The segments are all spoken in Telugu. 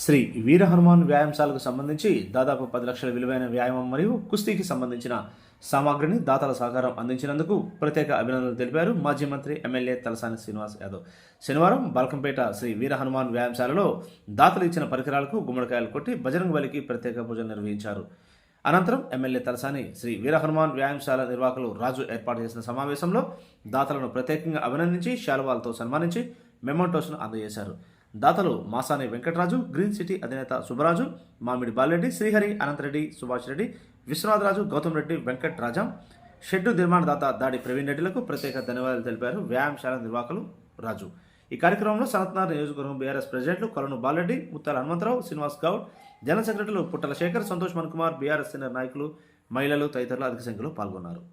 శ్రీ వీర హనుమాన్ వ్యాయామశాలకు సంబంధించి దాదాపు 10 లక్షల విలువైన వ్యాయామం మరియు కుస్తీకి సంబంధించిన సామాగ్రిని దాతల సహకారం అందించినందుకు ప్రత్యేక అభినందనలు తెలిపారు మాజీ మంత్రి ఎమ్మెల్యే తలసాని శ్రీనివాస్ యాదవ్. శనివారం బాల్కంపేట శ్రీ వీర హనుమాన్ వ్యాయామశాలలో దాతలు ఇచ్చిన పరికరాలకు గుమ్మడికాయలు కొట్టి బజరంగ్ బలికి ప్రత్యేక పూజలు నిర్వహించారు. అనంతరం ఎమ్మెల్యే తలసాని శ్రీ వీర హనుమాన్ వ్యాయామశాల నిర్వాహకులు రాజు ఏర్పాటు చేసిన సమావేశంలో దాతలను ప్రత్యేకంగా అభినందించి శాలువాలతో సన్మానించి మెమోటోస్ను అందజేశారు. దాతలు మాసాని వెంకటరాజు, గ్రీన్ సిటీ అధినేత సుబ్బరాజు, మామిడి బాలరెడ్డి, శ్రీహరి, అనంతరెడ్డి, సుభాష్ రెడ్డి, విశ్వనాథరాజు, గౌతమ్ రెడ్డి, వెంకట్ రాజా, షెడ్డు నిర్మాణదాత దాడి ప్రవీణ్ రెడ్డిలకు ప్రత్యేక ధన్యవాదాలు తెలిపారు వ్యాయామశాల నిర్వాహకులు రాజు. ఈ కార్యక్రమంలో సనత్నగర్ నియోజకవర్గం బీఆర్ఎస్ ప్రెసిడెంట్లు కొలను బాలరెడ్డి, ముత్తాల హనుమంతరావు, శ్రీనివాస్ గౌడ్, జనరల్ సెక్రటరీలు పుట్టల శేఖర్, సంతోష్ మన్కుమార్, బీఆర్ఎస్ సీనియర్ నాయకులు, మహిళలు తదితరులు అధిక సంఖ్యలో పాల్గొన్నారు.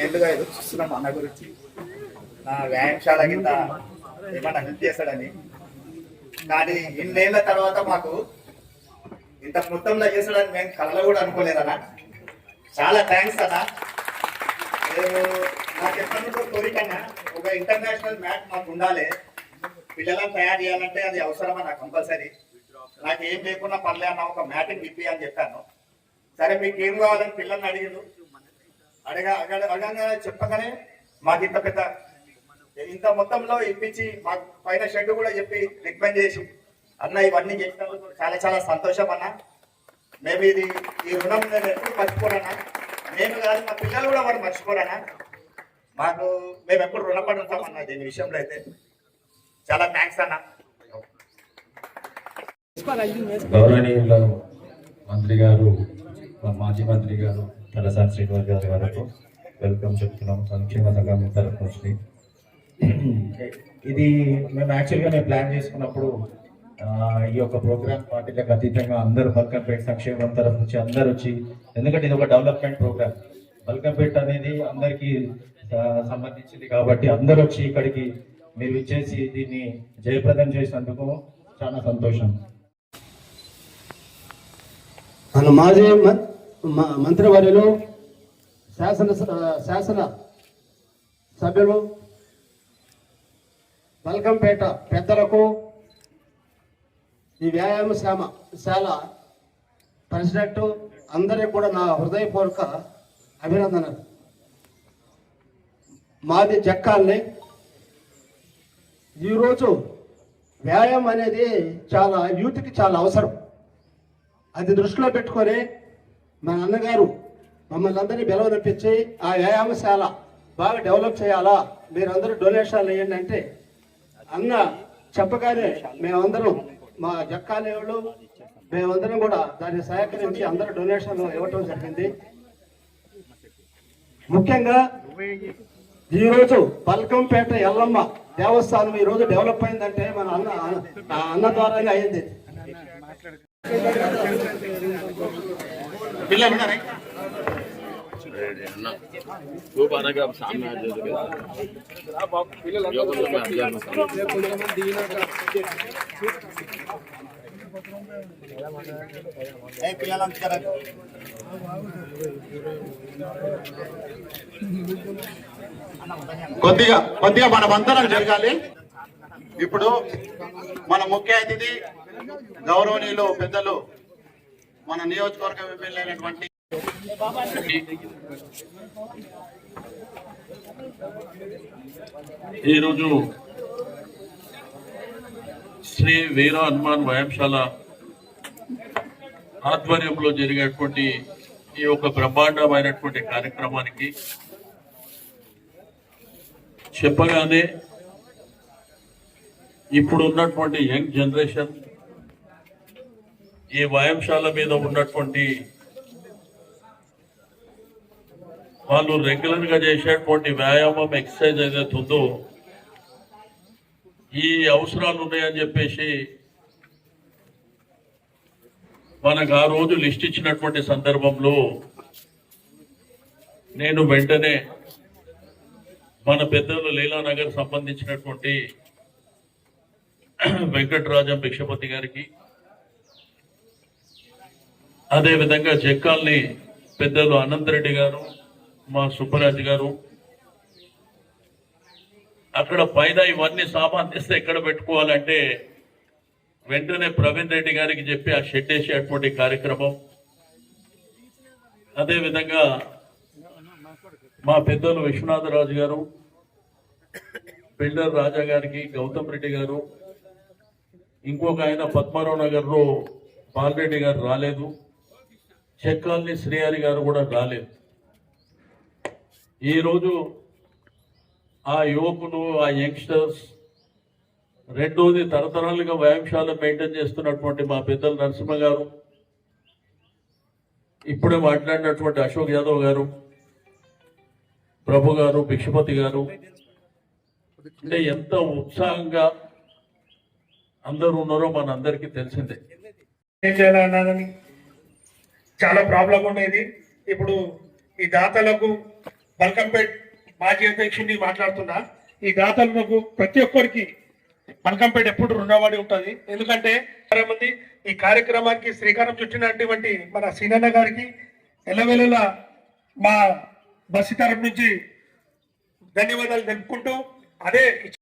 ఏళ్ళుగా ఎదురు చూస్తున్నాం అన్న గురించి, నా వ్యాయామశాల కింద ఏమన్నా హెల్ప్ చేస్తాడని. కానీ ఇన్నేళ్ల తర్వాత మాకు ఇంత మొత్తంలో చేస్తాడని మేము కళ్ళలో కూడా అనుకోలేదన్నా. చాలా థ్యాంక్స్ అన్న. నేను నాకు ఎప్పటి కోరికన్నా ఒక ఇంటర్నేషనల్ మ్యాచ్ మాకు ఉండాలి, పిల్లలను తయారు చేయాలంటే అది అవసరమా నాకు కంపల్సరీ. నాకు ఏం లేకుండా పర్లే అన్న, ఒక మ్యాటింగ్ ఇప్పి అని చెప్పాను. సరే మీకు ఏం కావాలని పిల్లల్ని అడిగారు. అడగగానే చెప్పగానే మాకు ఇంత మొత్తంలో ఇప్పించి మాకు పైన షెడ్ కూడా చెప్పి రికమెండ్ చేసి అన్న ఇవన్నీ చేసినందుకు చాలా చాలా సంతోషం అన్న. మేము ఈ రుణం నేను ఎప్పుడు మర్చిపోరానా, నేను కాదు మా పిల్లలు కూడా వారు మర్చిపోరానా. మేము ఎప్పుడు రుణపడి ఉంటామన్నా దీని విషయంలో. అయితే చాలా థ్యాంక్స్ అన్న. గౌరవనీయులు మంత్రి గారు, మాజీ మంత్రి గారు తలసాని శ్రీనివాస్ గారి వరకు వెల్కమ్ చెప్తున్నాం సంక్షేమ సంఘం తరఫు నుంచి. ఇది మేము యాక్చువల్గా ప్లాన్ చేసుకున్నప్పుడు ఈ యొక్క ప్రోగ్రామ్ పార్టీలకు అతీతంగా అందరూ బల్కంపేట సంక్షేమం తరఫు నుంచి అందరు వచ్చి, ఎందుకంటే ఇది ఒక డెవలప్మెంట్ ప్రోగ్రామ్, బల్కంపేట అనేది అందరికీ సంబంధించింది కాబట్టి అందరూ వచ్చి ఇక్కడికి మీరు ఇచ్చేసి దీన్ని జయప్రదం చేసినందుకు చాలా సంతోషం. మన మాజీ మంత్రివర్యులు, శాసన సభ్యులు, బల్కంపేట పెద్దలకు, ఈ వ్యాయామశాల ప్రెసిడెంట్ అందరికీ కూడా నా హృదయపూర్వక అభినందనలు. మాది జక్కాల్ని. ఈరోజు వ్యాయామం అనేది చాలా యూత్కి చాలా అవసరం. అది దృష్టిలో పెట్టుకొని మన అన్నగారు మమ్మల్ని అందరినీ బెలవనిపించి ఆ వ్యాయామశాల బాగా డెవలప్ చేయాలా, మీరందరూ డొనేషన్లు వేయండి అంటే అన్న చెప్పగానే మేమందరం మా జక్కాలేవులు మేమందరం కూడా దాన్ని సహకరించి అందరూ డొనేషన్లు ఇవ్వటం జరిగింది. ముఖ్యంగా ఈరోజు బల్కంపేట ఎల్లమ్మ దేవస్థానం ఈరోజు డెవలప్ అయిందంటే మన అన్న ద్వారానే అయింది. పిల్లలు ఉన్నారా? वो बारह का सामने आ जाएगा। పిల్లలంతా కొద్దిగా కొద్దిగా మనమందరం జరగాలి. ఇప్పుడు మన ముఖ్య అతిథి గౌరవనీయులు పెద్దలు మన నియోజకవర్గ ఎమ్మెల్యే అయినటువంటి ఈరోజు శ్రీ వీర హనుమాన్ వ్యాయామశాల ఆధ్వర్యంలో జరిగేటువంటి ఈ యొక్క బ్రహ్మాండమైనటువంటి కార్యక్రమానికి చెప్పగానే ఇప్పుడు ఉన్నటువంటి యంగ్ జనరేషన్ ఈ వ్యాయామశాల మీద ఉన్నటువంటి వాళ్ళు రెగ్యులర్ గా చేసేటువంటి వ్యాయామం ఎక్సర్సైజ్ ఏదైతే ఉందో ఈ అవసరాలు ఉన్నాయని చెప్పేసి మనకు ఆ రోజు లిస్ట్ ఇచ్చినటువంటి సందర్భంలో నేను వెంటనే మన పెద్దలు లీలానగర్ సంబంధించినటువంటి వెంకటరాజం భిక్షపతి గారికి, అదేవిధంగా జక్కాల్ని పెద్దలు అనంతరెడ్డి గారు, మా సుబ్బరాజు గారు, అక్కడ పైన ఇవన్నీ సామాన్ తెస్తే ఎక్కడ పెట్టుకోవాలంటే వెంటనే ప్రవీణ్ రెడ్డి గారికి చెప్పి ఆ షెడ్ వేసేటువంటి కార్యక్రమం, అదేవిధంగా మా పెద్దలు విశ్వనాథరాజు గారు, బిల్డర్ రాజా గారికి, గౌతమ్ రెడ్డి గారు, ఇంకొక ఆయన పద్మారావు నగర్ లో బాలరెడ్డి గారు రాలేదు, చెక్కాల్ని శ్రీహరి గారు కూడా రాలేదు. ఈరోజు ఆ యువకులు, ఆ యంగ్స్టర్స్, రెండోది తరతరాలుగా వ్యాయామశాల మెయింటైన్ చేస్తున్నటువంటి మా పెద్దలు నరసింహ గారు, ఇప్పుడే మాట్లాడినటువంటి అశోక్ యాదవ్ గారు, ప్రభు గారు, భిక్షపతి గారు, అంటే ఎంత ఉత్సాహంగా అందరూ ఉన్నారో మనందరికీ తెలిసిందే. ఏం చేయాలన్నదని చాలా ప్రాబ్లం ఉండేది. ఇప్పుడు ఈ దాతలకు బల్కంపేట్ మాజీ అధ్యక్షుడిని మాట్లాడుతున్నా. ఈ దాతలకు ప్రతి ఒక్కరికి బల్కంపేట ఎప్పుడు రుణపడి ఉంటుంది. ఎందుకంటే చాలా మంది ఈ కార్యక్రమానికి శ్రీకారం చుట్టినటువంటి మన సీనన్న గారికి ఎల్లవేళలా మా బస్సు తరఫు నుంచి ధన్యవాదాలు తెలుపుకుంటూ, అదే